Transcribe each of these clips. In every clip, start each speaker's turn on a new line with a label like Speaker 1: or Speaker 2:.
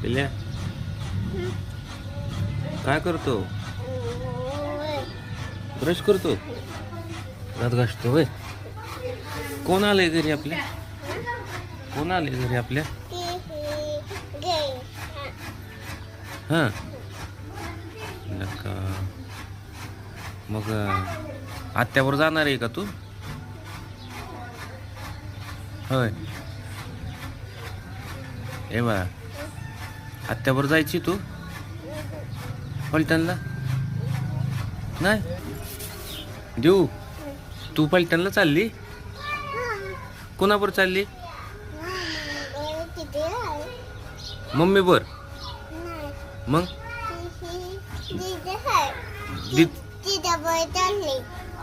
Speaker 1: पिल्या काय करतो? ब्रश करतो, दात घासतो होय. कोण आलंय घरी आपल्या? कोण आलंय घरी आपल्या? हा नका. मग आत्यावर जाणार आहे का तू? होय. ए बा, आत्यावर जायची तू पलटणला? नाही देऊ. तू पलटणला चालली? कोणाबर चालली? मम्मी बर. मग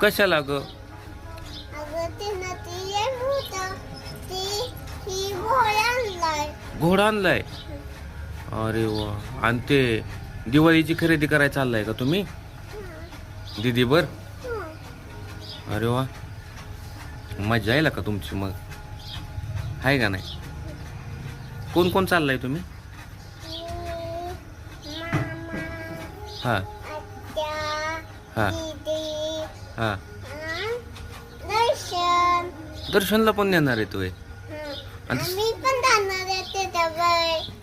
Speaker 1: कशाला ग? घोडा आणलाय? अरे वा. आणि ते दिवाळीची खरेदी करायला चाललाय का तुम्ही दीदी बर? अरे वा, मजा येईल का तुमची मग, आहे का नाही? कोण कोण चाललाय तुम्ही? हा हा हा. दर्शनला पण नेणार आहे तू?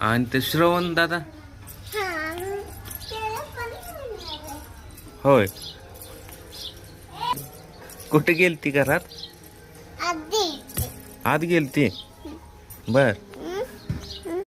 Speaker 1: आणि ते श्रवण दादा? होय. कुठे गेलती घरात? आत गेलती बर.